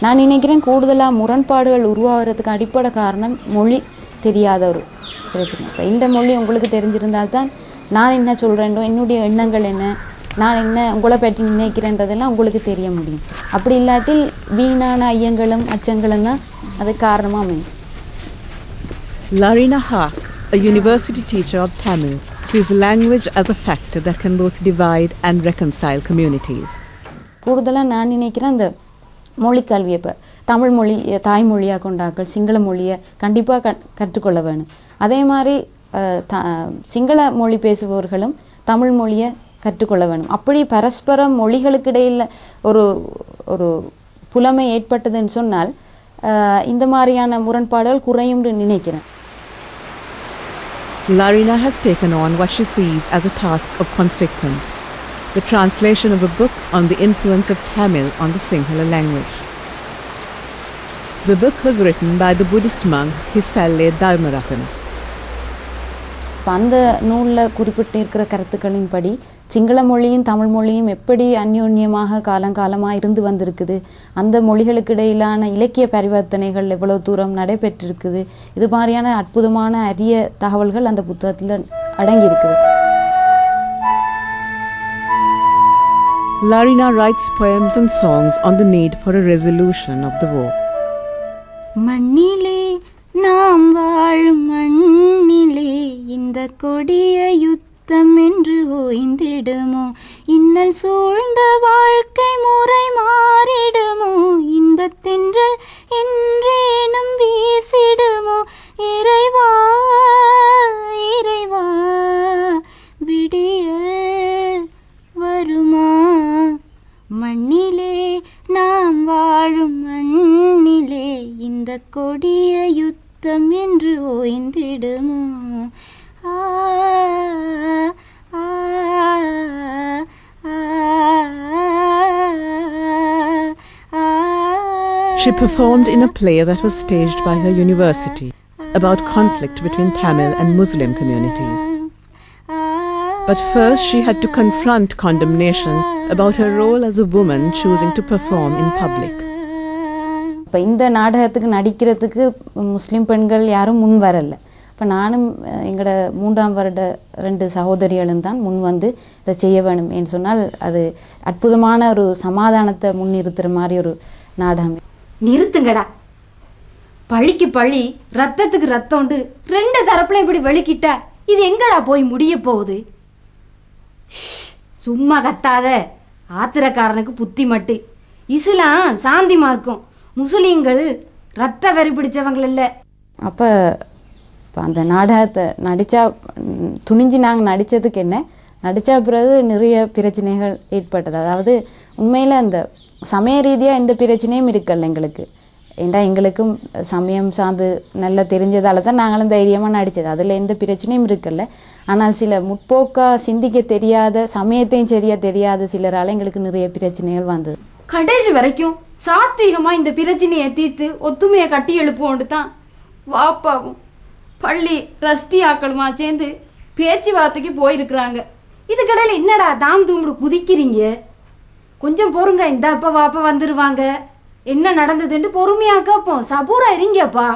நான் நினைக்கிறேன் கூடுதலாக முரண்பாடுகள் உருவாகிறதுக்கு அடிப்படை காரணம் மொழி தெரியாத ஒரு பிரச்சனை. இப்போ இந்த மொழி உங்களுக்கு தெரிஞ்சிருந்தால்தான் நான் என்ன சொல்கிறேன்டோ என்னுடைய எண்ணங்கள் என்ன, நான் என்ன உங்களை பற்றி நினைக்கிறேன்றதெல்லாம் உங்களுக்கு தெரிய முடியும். அப்படி இல்லாட்டில் வீணான ஐயங்களும் அச்சங்களும் தான் அது காரணமாக அமையும். Larina Haak, a university teacher of Tamil, sees language as a factor that can both divide and reconcile communities. கூடுதலாக நான் நினைக்கிறேன் அந்த மொழிக்கல்வியை இப்போ தமிழ் மொழி தாய்மொழியாக கொண்டாக்கள் சிங்கள மொழியை கண்டிப்பாக கற்றுக்கொள்ள வேணும். அதே மாதிரி சிங்கள மொழி பேசுபவர்களும் தமிழ் மொழியை கற்றுக்கொள்ள வேணும். அப்படி பரஸ்பர மொழிகளுக்கு இடையில் ஒரு ஒரு புலமை ஏற்பட்டதுன்னு சொன்னால் இந்த மாதிரியான முரண்பாடுகள் குறையும் நினைக்கிறேன். Larina has taken on what she sees as a task of consequence, the translation of a book on the influence of Tamil on the Sinhala language. The book was written by the Buddhist monk Hisalle Dharmaratana. அந்த நூலில் குறிப்பிட்டிருக்கிற கருத்துக்களின்படி சிங்கள மொழியும் தமிழ் மொழியும் எப்படி அந்யோன்யமாக காலங்காலமாக இருந்து வந்திருக்குது, அந்த மொழிகளுக்கு இடையிலான இலக்கிய பரிவர்த்தனைகள் எவ்வளோ தூரம் நடைபெற்றிருக்குது, இது மாதிரியான அற்புதமான அரிய தகவல்கள் அந்த புத்தகத்தில் அடங்கியிருக்குது. Larina writes poems and songs on the need for a resolution of the war. மண்ணிலே நாம் வாழும் மண்ணிலே இந்த கொடிய யுத்தம் என்று ஓய்ந்திடுமோ, இன்னல் சூழ்ந்த வாழ்க்கை முறை மாறிடுமோ, இன்பத்தென்றல் என்றேனும் வீசிடுமோ, இறைவா இறைவா விடியல் வருமா, மண்ணிலே நாம் வாழும் மண்ணிலே இந்த கொடிய யுத்தம் என்று ஓய்ந்திடுமோ. She performed in a play that was staged by her university about conflict between Tamil and Muslim communities. But first she had to confront condemnation about her role as a woman choosing to perform in public. இப்போ இந்த நாடகத்துக்கு நடிக்கிறதுக்கு முஸ்லீம் பெண்கள் யாரும் முன் வரலை. இப்போ நானும் எங்களோட 3ஆம் வருட 2 சகோதரிகளும் தான் முன் வந்து இதை செய்ய வேணும் என்று சொன்னால் அது அற்புதமான ஒரு சமாதானத்தை முன்னிறுத்துகிற மாதிரி ஒரு நாடகம். நிறுத்துங்கடா, பழிக்கு பழி ரத்தத்துக்கு ரத்தம்ண்டு 2 தரப்புலையும் இப்படி வெளிக்கிட்டா இது எங்கடா போய் முடிய போகுது? சும்மா கத்தாத, ஆத்திரக்காரனுக்கு புத்தி மட்டு. இஸ்லாம் சாந்தி மார்க்கம், முஸ்லீம்கள் ரத்த வெறி பிடிச்சவங்க இல்லை. அப்போ இப்போ அந்த நாடகத்தை நடித்தா துணிஞ்சு நாங்கள் நடித்ததுக்கு என்ன, நடித்த பிறகு நிறைய பிரச்சனைகள் ஏற்பட்டது. அதாவது உண்மையில் அந்த சமய ரீதியாக எந்த பிரச்சனையும் இருக்கல எங்களுக்கு. ஏண்டா எங்களுக்கும் சமயம் சார்ந்து நல்லா தெரிஞ்சதால தான் நாங்களும் தைரியமாக நடித்தது, அதில் எந்த பிரச்சனையும் இருக்கல. ஆனால் சில முற்போக்காக சிந்திக்க தெரியாத, சமயத்தையும் சரியாக தெரியாத சிலரால் எங்களுக்கு நிறைய பிரச்சனைகள் வந்தது. கடைசி வரைக்கும் சாத்வீகமாக இந்த பிரச்சனையை தீர்த்து ஒத்துமையை கட்டி எழுப்போண்டு தான் வாப்பாவும் பள்ளி ரஸ்டி ஆக்களுமா சேர்ந்து பேச்சுவார்த்தைக்கு போயிருக்கிறாங்க. இதுக்கடையில் என்னடா தாம் தூம்பு குதிக்கிறீங்க? கொஞ்சம் பொறுங்க, இந்த அப்பா வாப்பா வந்துடுவாங்க, என்ன நடந்ததுன்னு பொறுமையாக கேட்போம், சபூரா இருங்கப்பா.